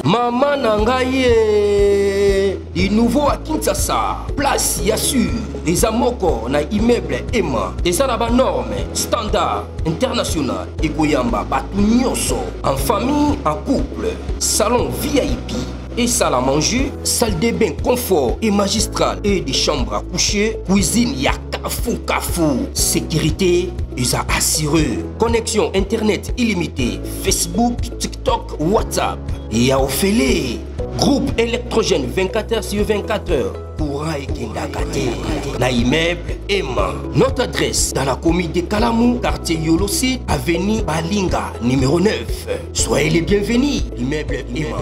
Maman Nangaye, du nouveau à Kinshasa, place Yassur, des amoko na immeuble Emma, des arabes normes, standard, international, et Goyamba, Batunyoso, en famille, en couple, salon VIP. Et salle à manger, salle de bain confort et magistrale et des chambres à coucher, cuisine Kafou. Sécurité, ils ont assuré. Connexion internet illimitée, Facebook, TikTok, WhatsApp. Et à Ophélie, groupe électrogène 24h/24h. Courant et Kendakate. Na immeuble Emma. Notre adresse dans la commune de Kalamou, quartier Yolosi, avenue Balinga, numéro 9. Soyez les bienvenus. Immeuble Emma.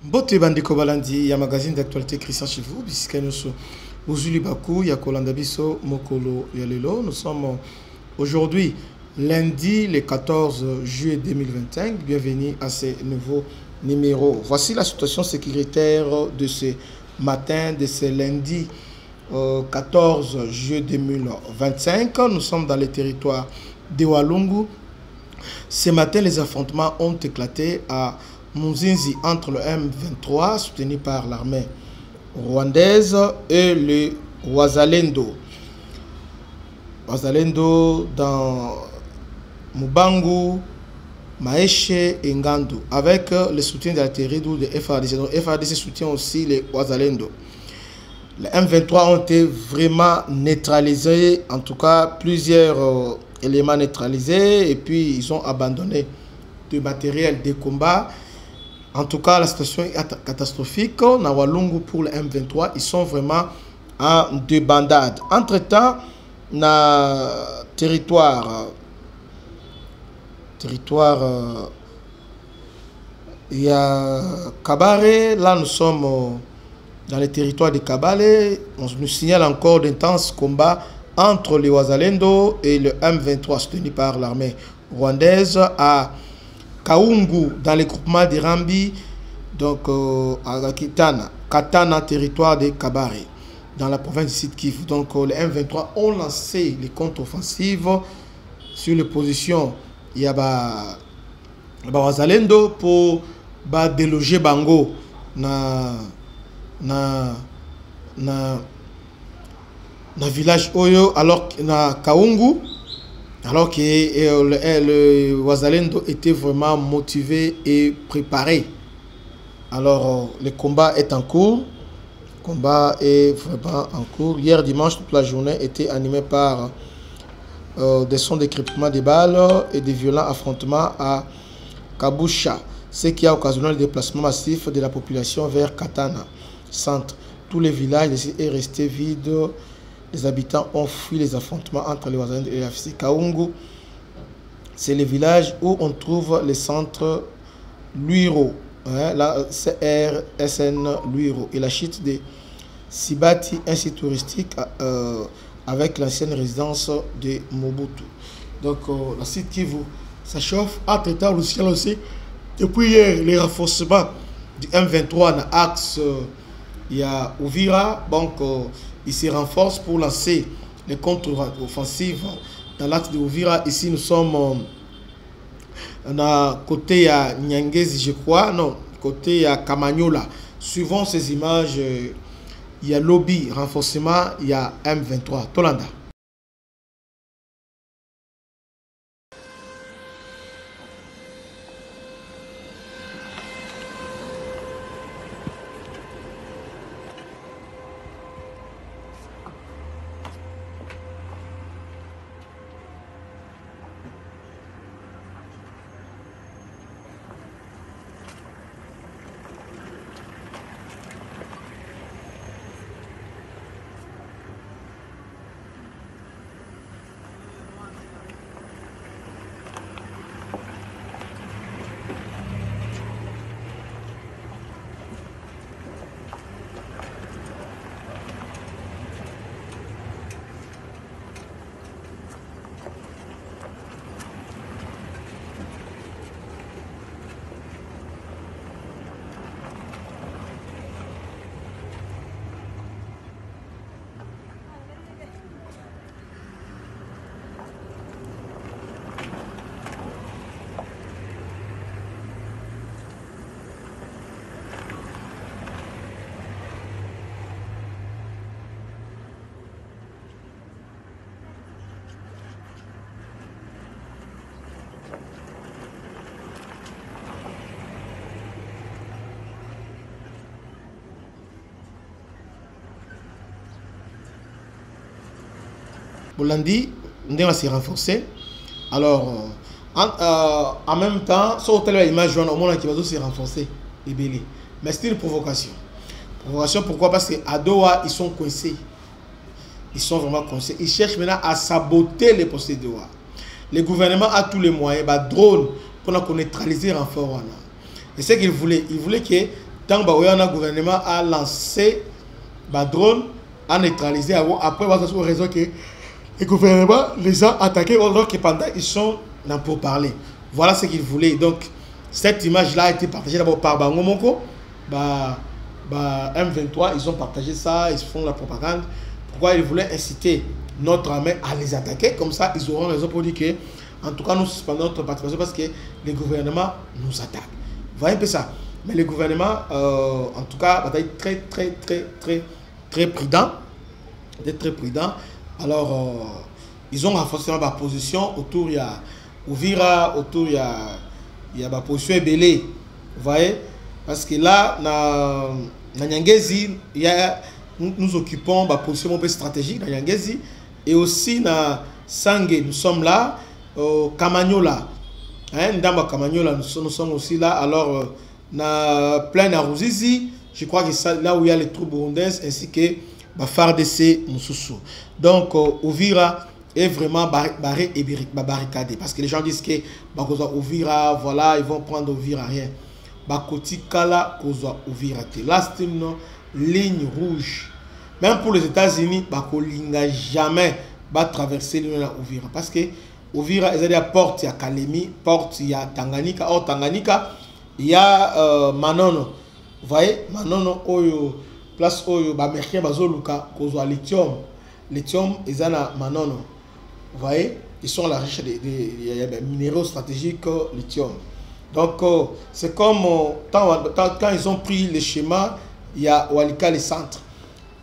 Bote bandeko balandi ya magazine d'actualité Christian chez vous bisika noso Uzuli Baku ya kolanda biso mokolo ya lelo. Nous sommes aujourd'hui lundi le 14 juillet 2025. Bienvenue à ce nouveau numéro. Voici la situation sécuritaire de ce matin, de ce lundi 14 juillet 2025. Nous sommes dans le territoire de Walungu. Ce matin, les affrontements ont éclaté à Munzinzi entre le M23 soutenu par l'armée rwandaise et le Wazalendo. Wazalendo dans Mubangu, Maeshe et Ngandu avec le soutien de l'artillerie de FARDC. Donc FARDC soutient aussi les Wazalendo. Les M23 ont été vraiment neutralisés, en tout cas plusieurs éléments neutralisés, et puis ils ont abandonné du matériel de combat. En tout cas, la situation est catastrophique. Na Walungu pour le M23, ils sont vraiment en débandade. Entre-temps, na territoire, il y a Kabare. Là, nous sommes dans le territoire de Kabale. On nous signale encore d'intenses combats entre les Wazalendo et le M23 soutenu par l'armée rwandaise à Kaungu dans le groupement de Rambi, donc à Katana, territoire de Kabare, dans la province du Sud-Kivu. Donc les M23 ont lancé les contre-offensives sur les positions. Il y a Wazalendo pour déloger Bango na village Oyo, alors na Kaungu. Alors que le Wazalendo était vraiment motivé et préparé. Alors, le combat est en cours. Le combat est vraiment en cours. Hier dimanche, toute la journée était animée par des sons d'écryptement des balles et des violents affrontements à Kabusha, ce qui a occasionné le déplacement massif de la population vers Katana, centre. Tous les villages est resté vide. Les habitants ont fui les affrontements entre les Wazalendo et l'AFC. Kaungu, c'est le village où on trouve le centre Luiro, la CRSN Luiro, et la chute de Sibati, un site touristique avec l'ancienne résidence de Mobutu. Donc, la site qui vous ça chauffe. Entre-temps, le ciel aussi, depuis hier, les renforcements du M23 dans l'axe, il y a Ouvira, donc il se renforce pour lancer les contre-offensives dans l'axe de Ouvira. Ici, nous sommes côté à Nyangezi, je crois, non, côté à Kamanyola. Suivant ces images, il y a lobby, renforcement, il y a M23. Tolanda. Bolandi, on s'est renforcé. Alors, en même temps, sur telle image, au monde qui va se renforcer. Mais c'est une provocation. Provocation, pourquoi? Parce qu'à Doha, ils sont coincés. Ils sont vraiment coincés. Ils cherchent maintenant à saboter les postes de Doha. Le gouvernement a tous les moyens, drone, pour neutraliser le renfort. Et ce qu'il voulait, il voulait que tant que le gouvernement a lancé le drone, a neutralisé, après, il va se raison que le gouvernement les a attaqués alors que pendant ils sont là pour parler. Voilà ce qu'il voulait. Donc, cette image-là a été partagée d'abord par Bangomoko, M23, ils ont partagé ça, ils font la propagande. Pourquoi ils voulaient inciter notre armée à les attaquer? Comme ça, ils auront raison pour dire que, en tout cas, nous suspendons notre participation parce que le gouvernement nous attaque. Vous voyez un peu ça. Mais le gouvernement, en tout cas, va être très prudent. Très prudent. Alors, ils ont renforcé ma position. Autour, il y a Ouvira, autour, il y a ma position ébélée. Vous voyez? Parce que là, dans Nyangezi, nous occupons ma position un peu stratégique dans Nyangezi. Et aussi dans Sangue, nous sommes là. Kamagnola. Dans Kamagnola, nous sommes aussi là. Alors, dans plein de Ruzizi, je crois que c'est là où il y a les troupes burundaises ainsi que FARDC Moussoussou. Donc, Ouvira est vraiment barré et barricadé. Parce que les gens disent que Ouvira, voilà, ils vont prendre Ouvira, rien. Bakoti Kala Koza Ouvira. Là, c'est une ligne rouge. Même pour les États-Unis, Bakolinga jamais va traverser l'île de Ouvira. Parce que Ouvira, il y a porte, il y a Kalemi, porte, il y a Tanganyika. Or, Tanganyika, il y a Manono. Vous voyez, Manono, place Oyo, Bamerkien, Bazoluka, Kozo lithium. Lithium, ils ont Manono. Vous voyez, ils sont à la recherche des minéraux stratégiques lithium. Donc, c'est comme quand ils ont pris le schéma, il y a Walika, les centres.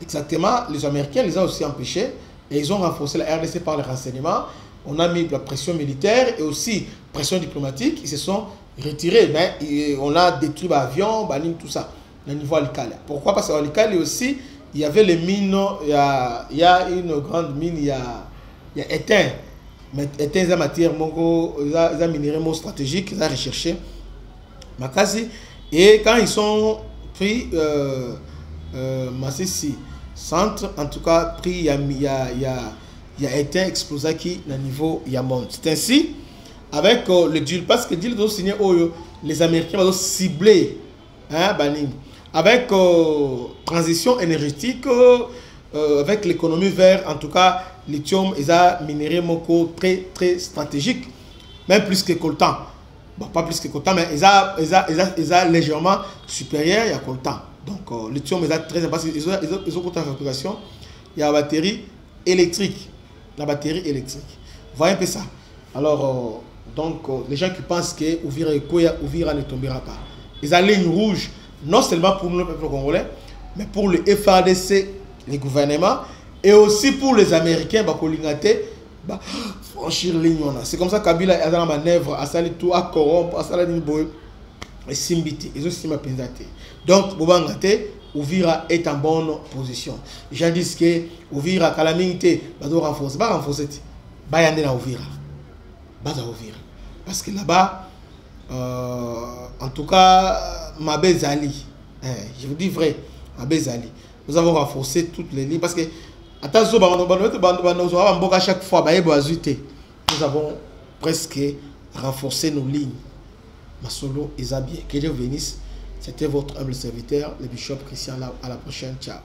Exactement, les Américains les ont aussi empêchés et ils ont renforcé la RDC par les renseignements. On a mis la pression militaire et aussi pression diplomatique. Ils se sont retirés, mais on a détruit l'avion, tout ça, au niveau Walikale. Pourquoi? Parce qu'à Walikale aussi, il y avait les mines, il y a une grande mine, il y a éteint. Mais éteint, il y a matière, il y a minéraux stratégiques, ils ont recherché. Makasi. Et quand ils sont pris, Massissi, centre, en tout cas, pris, il y a éteint, explosé qui, au niveau Yamon. C'est ainsi, avec le deal, parce que le deal doit signer, les Américains vont cibler, avec transition énergétique, avec l'économie verte, en tout cas, lithium, ils ont minéré très stratégique, même plus que coltan. Bon, pas plus que coltan, mais ils ont légèrement supérieur à coltan. Donc, lithium, ils ont très important. Ils ont pour fabrication, il y a la batterie électrique. La batterie électrique. Vous voyez un peu ça. Alors, les gens qui pensent que Ouvira ne tombera pas. Ils ont une ligne rouge, non seulement pour nous, le peuple congolais, mais pour le FARDC, les gouvernements, et aussi pour les Américains, franchir ligne. C'est comme ça que Kabila a dans la manœuvre, a sali tout, a corrompre, a sali une boue, et simbiti. Ils ont simba penzate. Donc, Bobangate, Ouvira est en bonne position. Les gens disent que Ouvira, calamité, va renforcer. Pas renforcer, va y aller dans Ouvira. Parce que là-bas, en tout cas, Mabé Zali, je vous dis vrai, Mabé Zali, nous avons renforcé toutes les lignes. Parce que, attention, à chaque fois, nous avons presque renforcé nos lignes. Masolo et Zabie, que Dieu bénisse. C'était votre humble serviteur, le bishop Christian. À la prochaine. Ciao.